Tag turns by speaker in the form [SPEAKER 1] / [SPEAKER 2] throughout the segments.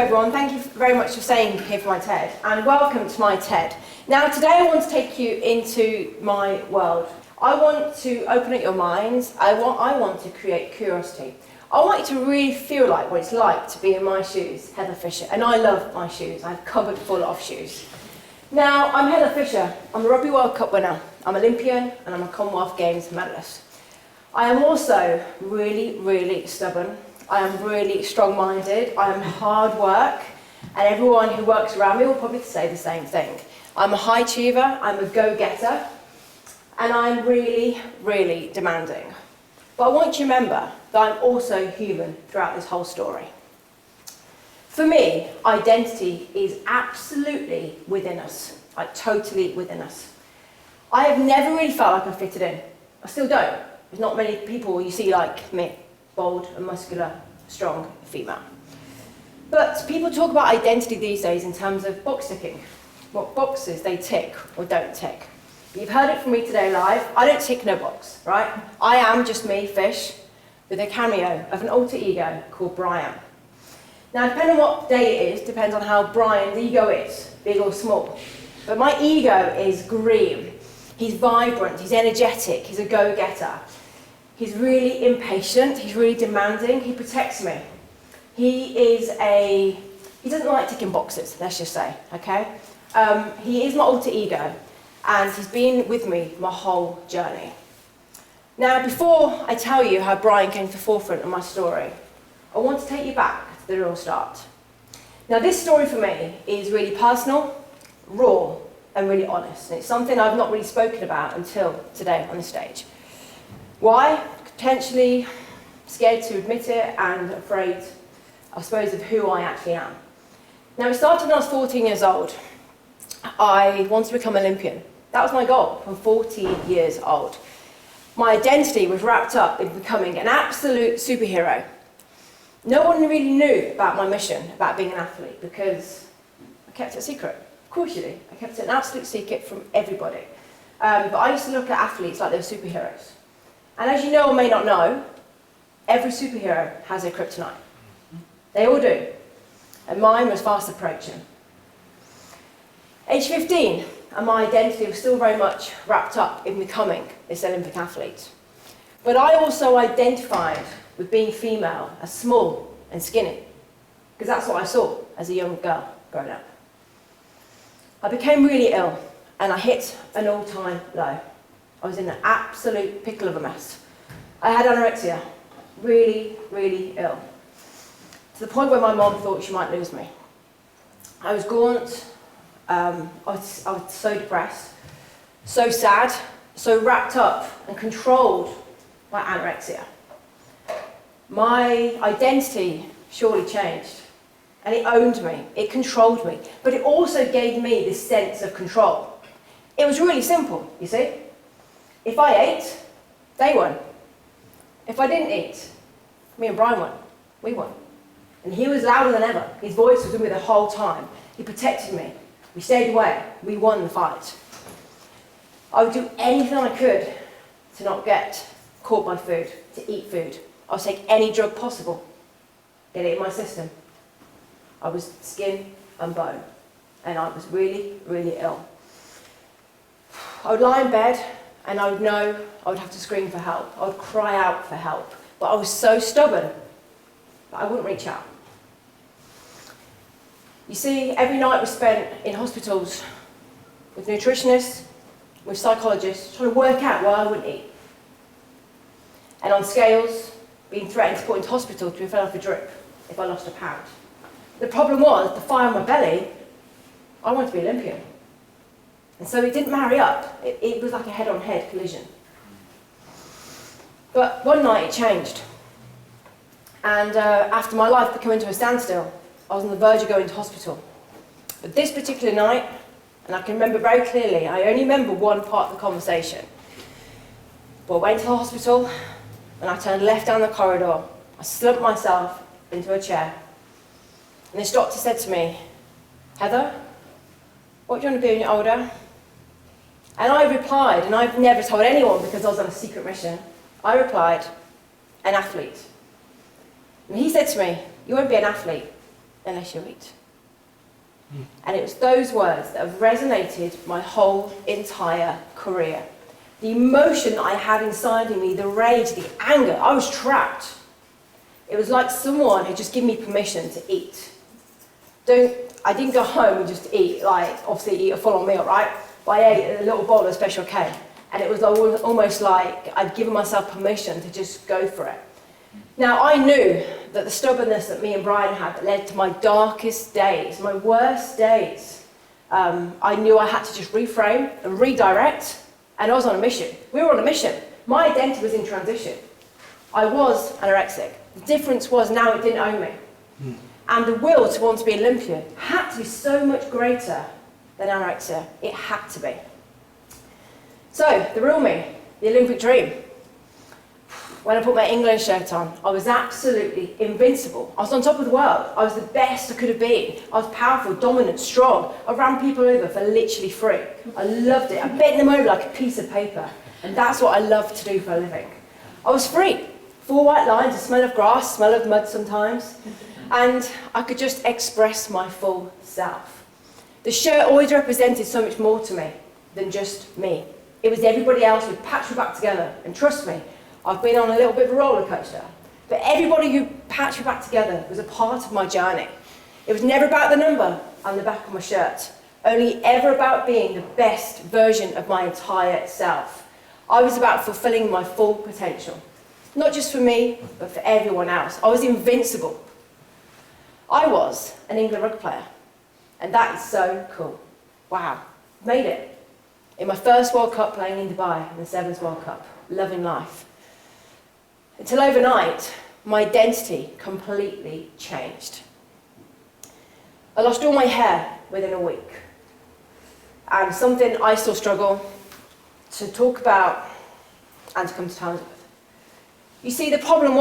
[SPEAKER 1] everyone. Thank you very much for staying here for my TED, and welcome to my TED. Now today I want to take you into my world. I want to open up your minds. I want to create curiosity. I want you to really feel like what it's like to be in my shoes, Heather Fisher. And I love my shoes. I have a cupboard full of shoes. Now, I'm Heather Fisher. I'm a Rugby World Cup winner. I'm Olympian and I'm a Commonwealth Games medalist. I am also really, really stubborn. I am really strong-minded. I am hard work. And everyone who works around me will probably say the same thing. I'm a high achiever. I'm a go-getter. And I'm really, really demanding. But I want you to remember that I'm also human throughout this whole story. For me, identity is absolutely within us, like totally within us. I have never really felt like I fitted in. I still don't. There's not many people you see like me, bold and muscular, strong, female. But people talk about identity these days in terms of box ticking, what boxes they tick or don't tick. You've heard it from me today live. I don't tick no box, right? I am just me, Fish, with a cameo of an alter ego called Brian. Now, depending on what day it is, depends on how Brian's ego is, big or small. But my ego is green. He's vibrant, he's energetic, he's a go-getter. He's really impatient, he's really demanding, he protects me. He doesn't like ticking boxes, let's just say, okay? He is my alter ego. And he's been with me my whole journey. Now, before I tell you how Brian came to the forefront of my story, I want to take you back to the real start. Now, this story for me is really personal, raw, and really honest. And it's something I've not really spoken about until today on the stage. Why? Potentially scared to admit it and afraid, I suppose, of who I actually am. Now, it started when I was 14 years old. I wanted to become Olympian. That was my goal from 14 years old. My identity was wrapped up in becoming an absolute superhero. No one really knew about my mission, about being an athlete, because I kept it a secret. Of course you do. I kept it an absolute secret from everybody. But I used to look at athletes like they were superheroes. And as you know or may not know, every superhero has a kryptonite. They all do. And mine was fast approaching. Age 15, and my identity was still very much wrapped up in becoming this Olympic athlete. But I also identified with being female as small and skinny, because that's what I saw as a young girl growing up. I became really ill, and I hit an all-time low. I was in an absolute pickle of a mess. I had anorexia, really, really ill, to the point where my mom thought she might lose me. I was gaunt. I was so depressed, so sad, so wrapped up and controlled by anorexia. My identity surely changed, and it owned me, it controlled me, but it also gave me this sense of control. It was really simple, you see. If I ate, they won. If I didn't eat, me and Brian won. We won. And he was louder than ever. His voice was with me the whole time. He protected me. We stayed away. We won the fight. I would do anything I could to not get caught by food, to eat food. I would take any drug possible, get it in my system. I was skin and bone, and I was really, really ill. I would lie in bed, and I would know I would have to scream for help. I would cry out for help, but I was so stubborn that I wouldn't reach out. You see, every night was spent in hospitals with nutritionists, with psychologists, trying to work out why I wouldn't eat. And on scales, being threatened to put into hospital to be fed off a drip if I lost a pound. The problem was, the fire on my belly, I wanted to be Olympian. And so it didn't marry up. It was like a head-on-head collision. But one night it changed. And after my life had come into a standstill, I was on the verge of going to hospital. But this particular night, and I can remember very clearly, I only remember one part of the conversation. But I went to the hospital, and I turned left down the corridor. I slumped myself into a chair. And this doctor said to me, "Heather, what do you want to be when you're older?" And I replied, and I've never told anyone because I was on a secret mission, I replied, "An athlete." And he said to me, "You won't be an athlete, unless you eat. And it was those words that have resonated my whole entire career. The emotion that I had inside of me, the rage, the anger, I was trapped. It was like someone had just given me permission to eat. I didn't go home and just eat, like, obviously eat a full-on meal, right? But I ate a little bowl of Special K. And it was almost like I'd given myself permission to just go for it. Now, I knew that the stubbornness that me and Brian had that led to my darkest days, my worst days, I knew I had to just reframe and redirect, and I was on a mission. We were on a mission. My identity was in transition. I was anorexic. The difference was now it didn't own me. And the will to want to be Olympian had to be so much greater than anorexia. It had to be. So, the real me, the Olympic dream. When I put my England shirt on, I was absolutely invincible. I was on top of the world. I was the best I could have been. I was powerful, dominant, strong. I ran people over for literally free. I loved it. I bent them over like a piece of paper. And that's what I love to do for a living. I was free. 4 white lines, a smell of grass, smell of mud sometimes. And I could just express my full self. The shirt always represented so much more to me than just me. It was everybody else who patched me back together. And trust me, I've been on a little bit of a roller coaster. But everybody who patched me back together was a part of my journey. It was never about the number on the back of my shirt, only ever about being the best version of my entire self. I was about fulfilling my full potential. Not just for me, but for everyone else. I was invincible. I was an England rugby player. And that is so cool. Wow, made it. In my first World Cup playing in Dubai, in the Sevens World Cup, loving life. Until overnight, my identity completely changed. I lost all my hair within a week. And something I still struggle to talk about and to come to terms with. You see, the problem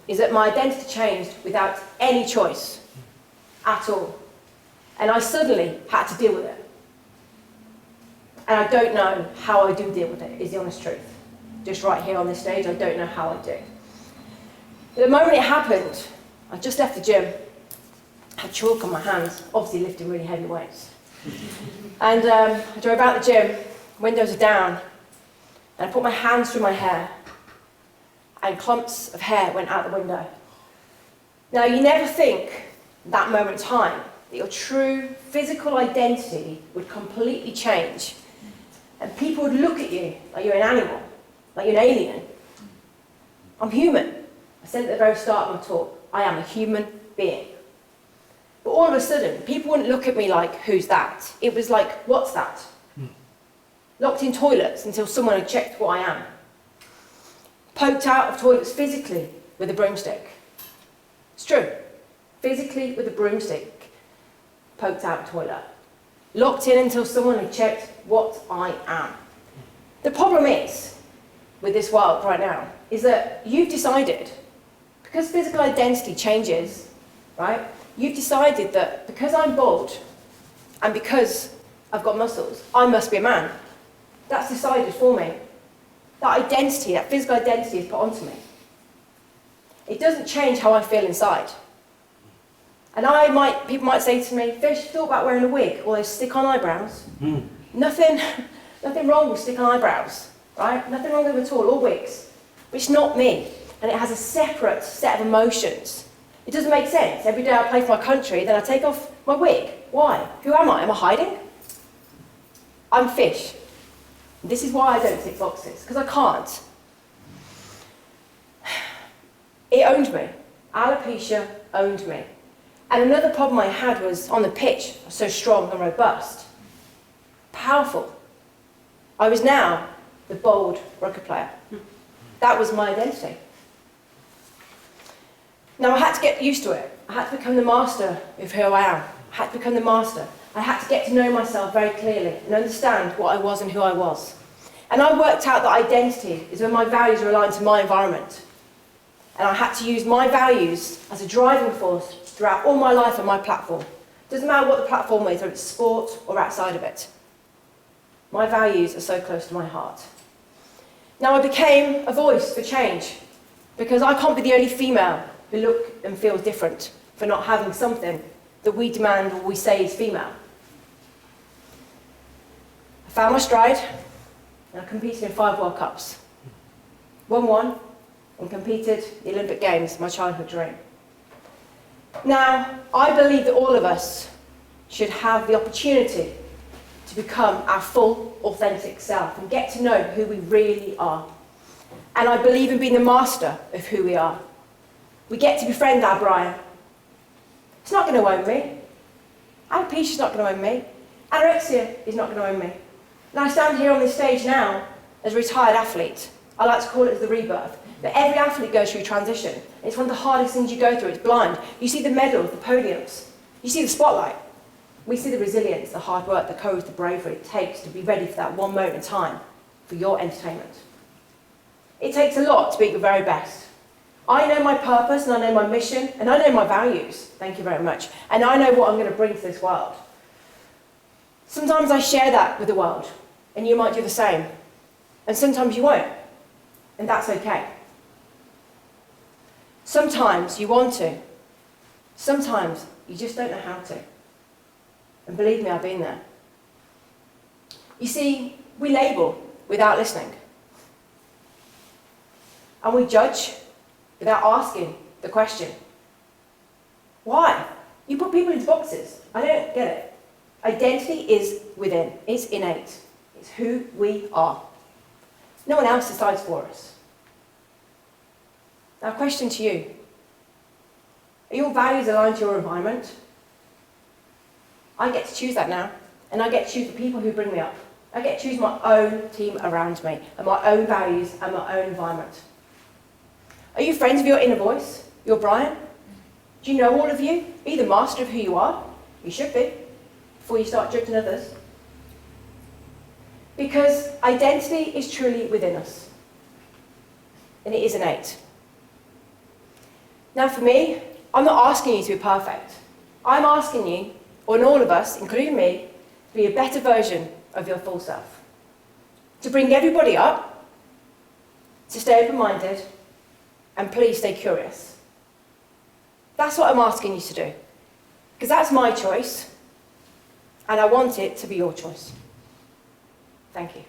[SPEAKER 1] is that my identity changed without any choice at all. And I suddenly had to deal with it. And I don't know how I do deal with it, is the honest truth. Just right here on this stage, I don't know how I do. But the moment it happened, I just left the gym, had chalk on my hands, obviously lifting really heavy weights. And I drove out the gym, windows are down, and I put my hands through my hair, and clumps of hair went out the window. Now, you never think that moment in time that your true physical identity would completely change, and people would look at you like you're an animal, like you're an alien. I'm human. I said at the very start of my talk, I am a human being. But all of a sudden, people wouldn't look at me like, who's that? It was like, what's that? Locked in toilets until someone had checked what I am. Poked out of toilets physically with a broomstick. It's true. Physically with a broomstick, poked out of the toilet. Locked in until someone had checked what I am. The problem is, with this world right now, is that you've decided, because physical identity changes, right? You've decided that because I'm bald and because I've got muscles, I must be a man. That's decided for me. That identity, that physical identity is put onto me. It doesn't change how I feel inside. And people might say to me, Fish, thought about wearing a wig or those stick-on eyebrows? Nothing wrong with stick-on eyebrows, right? Nothing wrong with them at all, or wigs. But it's not me. And it has a separate set of emotions. It doesn't make sense. Every day I play for my country, then I take off my wig. Why? Who am I? Am I hiding? I'm Fish. This is why I don't tick boxes, because I can't. It owned me. Alopecia owned me. And another problem I had was on the pitch, I was so strong and robust. Powerful. I was now the bold rugby player. That was my identity. Now I had to get used to it. I had to become the master of who I am. I had to become the master. I had to get to know myself very clearly and understand what I was and who I was. And I worked out that identity is when my values are aligned to my environment. And I had to use my values as a driving force throughout all my life on my platform. Doesn't matter what the platform is, whether it's sport or outside of it. My values are so close to my heart. Now I became a voice for change, because I can't be the only female who look and feel different for not having something that we demand or we say is female. I found my stride, and I competed in 5 World Cups. Won one, and competed the Olympic Games, my childhood dream. Now, I believe that all of us should have the opportunity to become our full, authentic self and get to know who we really are. And I believe in being the master of who we are. We get to befriend our Brian. It's not going to own me. Alopecia is not going to own me. Anorexia is not going to own me. And I stand here on this stage now as a retired athlete. I like to call it the rebirth. But every athlete goes through transition. It's one of the hardest things you go through. It's blind. You see the medals, the podiums. You see the spotlight. We see the resilience, the hard work, the courage, the bravery it takes to be ready for that one moment in time for your entertainment. It takes a lot to be at your very best. I know my purpose, and I know my mission, and I know my values. Thank you very much. And I know what I'm going to bring to this world. Sometimes I share that with the world, and you might do the same. And sometimes you won't. And that's okay. Sometimes you want to. Sometimes you just don't know how to. And believe me, I've been there. You see, we label without listening. And we judge without asking the question. Why? You put people into boxes. I don't get it. Identity is within. It's innate. It's who we are. No one else decides for us. Now, question to you. Are your values aligned to your environment? I get to choose that now. And I get to choose the people who bring me up. I get to choose my own team around me, and my own values and my own environment. Are you friends with your inner voice, your Brian? Do you know all of you? Are you the master of who you are? You should be, before you start judging others. Because identity is truly within us. And it is innate. Now for me, I'm not asking you to be perfect. I'm asking you, or all of us, including me, to be a better version of your full self. To bring everybody up, to stay open-minded, and please stay curious. That's what I'm asking you to do. Because that's my choice, and I want it to be your choice. Thank you.